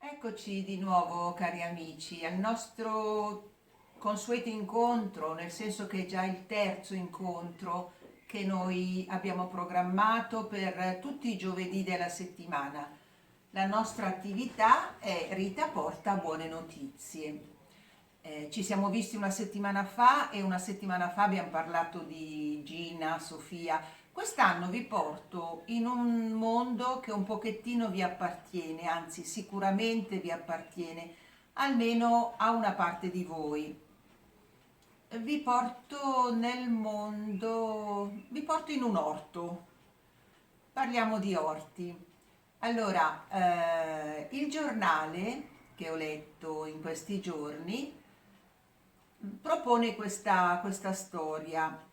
Eccoci di nuovo, cari amici, al nostro consueto incontro, nel senso che è già il terzo incontro che noi abbiamo programmato per tutti i giovedì della settimana. La nostra attività è Rita porta buone notizie. Ci siamo visti una settimana fa e una settimana fa abbiamo parlato di Gina, Sofia. Quest'anno vi porto in un mondo che un pochettino vi appartiene, anzi sicuramente vi appartiene, almeno a una parte di voi. Vi porto nel mondo, vi porto in un orto. Parliamo di orti. Allora, il giornale che ho letto in questi giorni propone questa storia.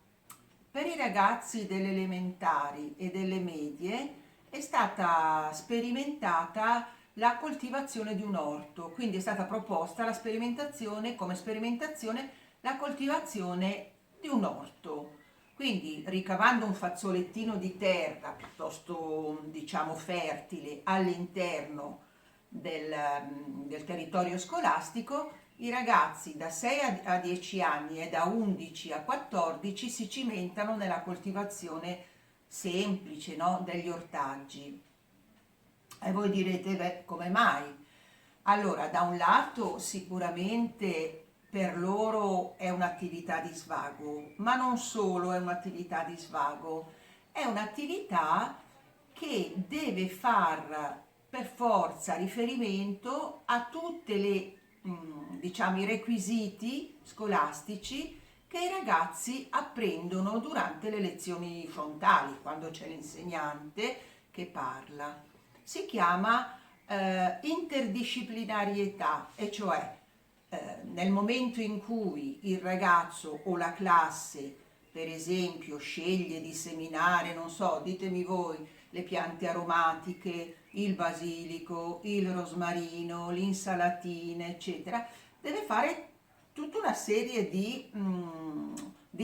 Per i ragazzi delle elementari e delle medie è stata sperimentata la coltivazione di un orto, quindi è stata proposta la sperimentazione, come sperimentazione, la coltivazione di un orto. Quindi ricavando un fazzolettino di terra piuttosto diciamo fertile all'interno del territorio scolastico, i ragazzi da 6 a 10 anni e da 11 a 14 si cimentano nella coltivazione semplice, no, degli ortaggi. E voi direte, beh, come mai? Allora, da un lato sicuramente per loro è un'attività di svago, ma non solo è un'attività di svago, è un'attività che deve far per forza riferimento a tutte le, diciamo, i requisiti scolastici che i ragazzi apprendono durante le lezioni frontali, quando c'è l'insegnante che parla. Si chiama interdisciplinarietà, e cioè nel momento in cui il ragazzo o la classe, per esempio, sceglie di seminare, non so, ditemi voi, le piante aromatiche, il basilico, il rosmarino, l'insalatina, eccetera, deve fare tutta una serie di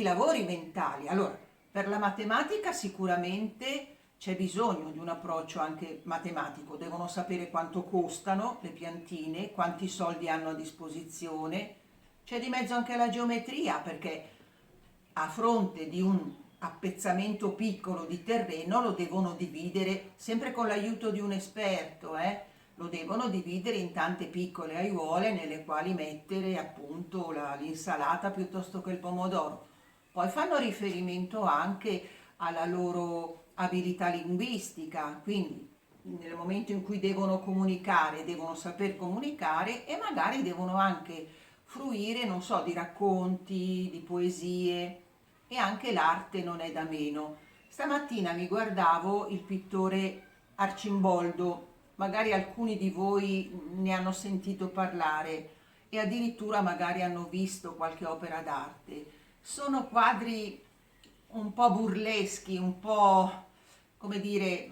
lavori mentali. Allora, per la matematica sicuramente c'è bisogno di un approccio anche matematico, devono sapere quanto costano le piantine, quanti soldi hanno a disposizione, c'è di mezzo anche la geometria perché a fronte di un appezzamento piccolo di terreno lo devono dividere, sempre con l'aiuto di un esperto, lo devono dividere in tante piccole aiuole nelle quali mettere appunto l'insalata piuttosto che il pomodoro. Poi fanno riferimento anche alla loro abilità linguistica, quindi nel momento in cui devono comunicare, devono saper comunicare e magari devono anche fruire, non so, di racconti, di poesie e anche l'arte non è da meno. Stamattina mi guardavo il pittore Arcimboldo, magari alcuni di voi ne hanno sentito parlare e addirittura magari hanno visto qualche opera d'arte. Sono quadri un po' burleschi, un po' come dire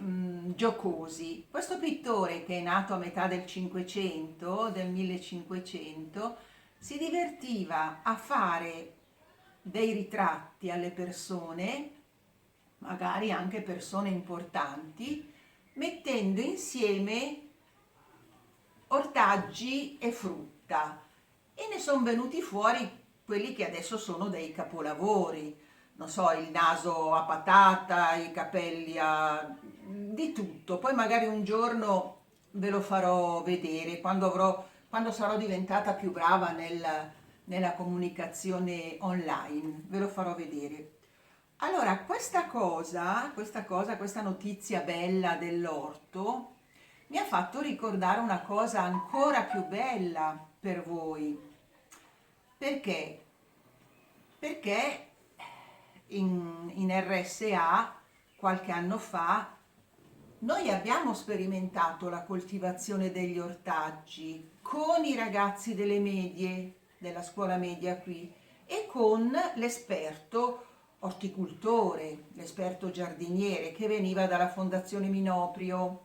giocosi. Questo pittore che è nato a metà del 500, del 1500, si divertiva a fare dei ritratti alle persone, magari anche persone importanti, mettendo insieme ortaggi e frutta e ne sono venuti fuori quelli che adesso sono dei capolavori, non so, il naso a patata, i capelli a... di tutto. Poi magari un giorno ve lo farò vedere quando sarò diventata più brava nella comunicazione online, ve lo farò vedere. Allora, questa notizia bella dell'orto mi ha fatto ricordare una cosa ancora più bella per voi. Perché? Perché in RSA qualche anno fa noi abbiamo sperimentato la coltivazione degli ortaggi con i ragazzi delle medie, della scuola media qui, e con l'esperto orticoltore, l'esperto giardiniere che veniva dalla Fondazione Minoprio.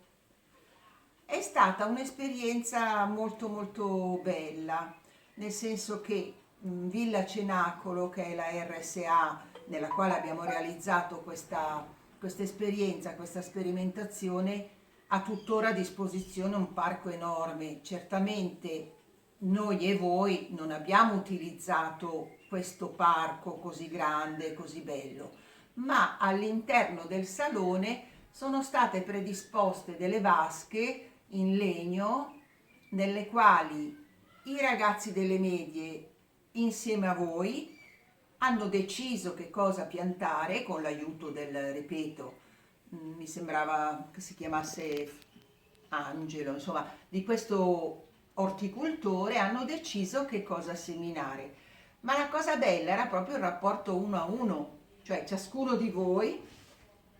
È stata un'esperienza molto molto bella, nel senso che Villa Cenacolo, che è la RSA nella quale abbiamo realizzato questa esperienza, questa sperimentazione, ha tuttora a disposizione un parco enorme. Certamente noi e voi non abbiamo utilizzato questo parco così grande, così bello, ma all'interno del salone sono state predisposte delle vasche in legno nelle quali i ragazzi delle medie insieme a voi hanno deciso che cosa piantare con l'aiuto del, ripeto, mi sembrava che si chiamasse Angelo, insomma, di questo orticoltore, hanno deciso che cosa seminare. Ma la cosa bella era proprio il rapporto uno a uno, cioè ciascuno di voi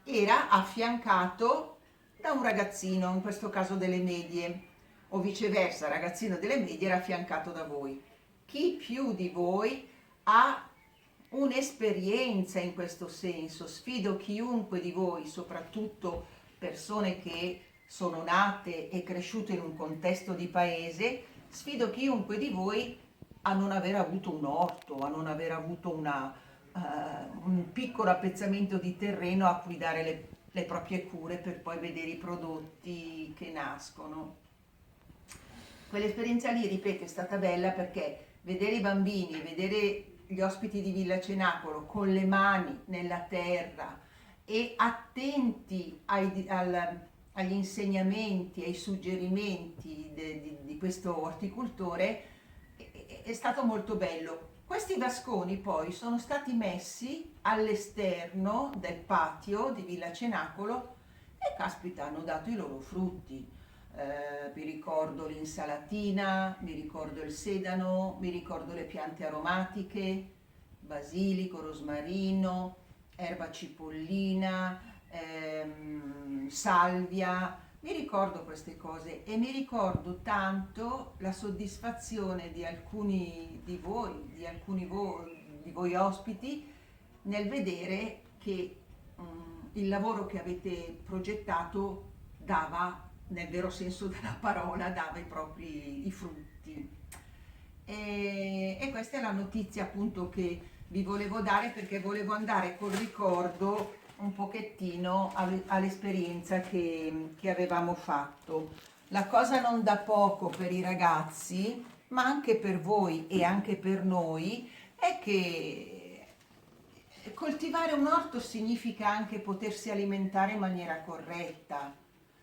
era affiancato da un ragazzino, in questo caso delle medie, o viceversa, il ragazzino delle medie era affiancato da voi. Chi più di voi ha un'esperienza in questo senso? Sfido chiunque di voi, soprattutto persone che sono nate e cresciute in un contesto di paese, sfido chiunque di voi a non aver avuto un orto, a non aver avuto un piccolo appezzamento di terreno a cui dare le proprie cure per poi vedere i prodotti che nascono. Quell'esperienza lì, ripeto, è stata bella perché vedere i bambini, vedere gli ospiti di Villa Cenacolo con le mani nella terra e attenti agli insegnamenti, ai suggerimenti di questo orticoltore è stato molto bello. Questi vasconi poi sono stati messi all'esterno del patio di Villa Cenacolo e caspita hanno dato i loro frutti. Vi ricordo l'insalatina, mi ricordo il sedano, mi ricordo le piante aromatiche, basilico, rosmarino, erba cipollina, salvia, mi ricordo queste cose e mi ricordo tanto la soddisfazione di alcuni di voi, di voi ospiti, nel vedere che il lavoro che avete progettato dava, nel vero senso della parola, dava i propri i frutti. E questa è la notizia appunto che vi volevo dare perché volevo andare col ricordo un pochettino all'esperienza che avevamo fatto. La cosa non da poco per i ragazzi, ma anche per voi e anche per noi, è che coltivare un orto significa anche potersi alimentare in maniera corretta.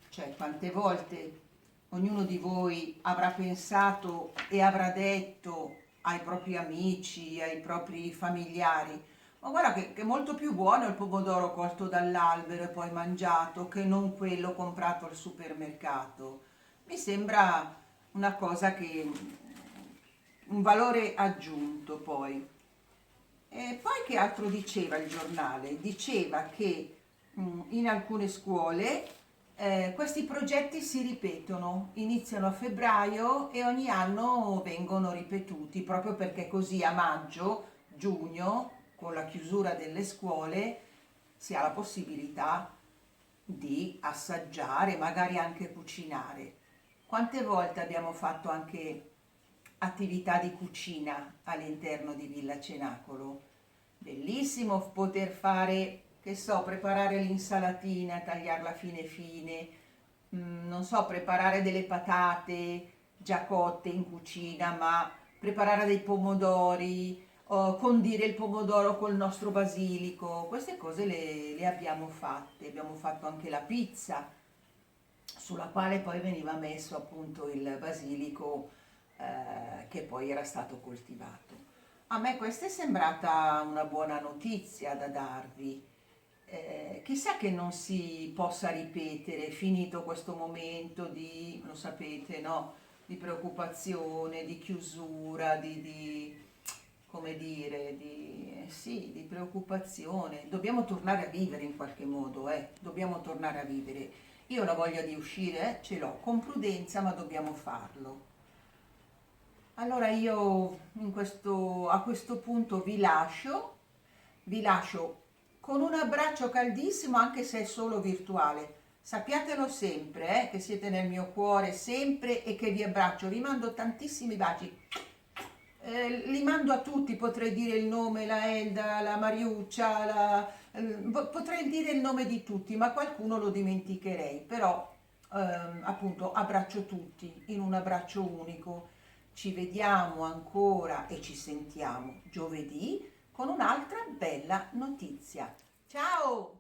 Cioè, quante volte ognuno di voi avrà pensato e avrà detto ai propri amici, ai propri familiari: ma guarda che è molto più buono il pomodoro colto dall'albero e poi mangiato che non quello comprato al supermercato. Mi sembra una cosa che un valore aggiunto poi. E poi che altro diceva il giornale? Diceva che in alcune scuole questi progetti si ripetono, iniziano a febbraio e ogni anno vengono ripetuti, proprio perché così a maggio, giugno, con la chiusura delle scuole, si ha la possibilità di assaggiare, magari anche cucinare. Quante volte abbiamo fatto anche attività di cucina all'interno di Villa Cenacolo? Bellissimo poter fare, che so, preparare l'insalatina, tagliarla fine fine, non so, preparare delle patate già cotte in cucina, ma preparare dei pomodori, o condire il pomodoro col nostro basilico, queste cose le abbiamo fatte. Abbiamo fatto anche la pizza, sulla quale poi veniva messo appunto il basilico che poi era stato coltivato. A me questa è sembrata una buona notizia da darvi. Chissà che non si possa ripetere, finito questo momento di, lo sapete, no? Di preoccupazione, di chiusura, come dire, sì, di preoccupazione. Dobbiamo tornare a vivere in qualche modo, dobbiamo tornare a vivere. Io ho la voglia di uscire, ce l'ho, con prudenza, ma dobbiamo farlo. Allora io a questo punto vi lascio con un abbraccio caldissimo, anche se è solo virtuale. Sappiatelo sempre, che siete nel mio cuore sempre e che vi abbraccio. Vi mando tantissimi baci. Li mando a tutti, potrei dire il nome, la Elda, la Mariuccia, potrei dire il nome di tutti, ma qualcuno lo dimenticherei. Però appunto abbraccio tutti in un abbraccio unico. Ci vediamo ancora e ci sentiamo giovedì con un'altra bella notizia. Ciao!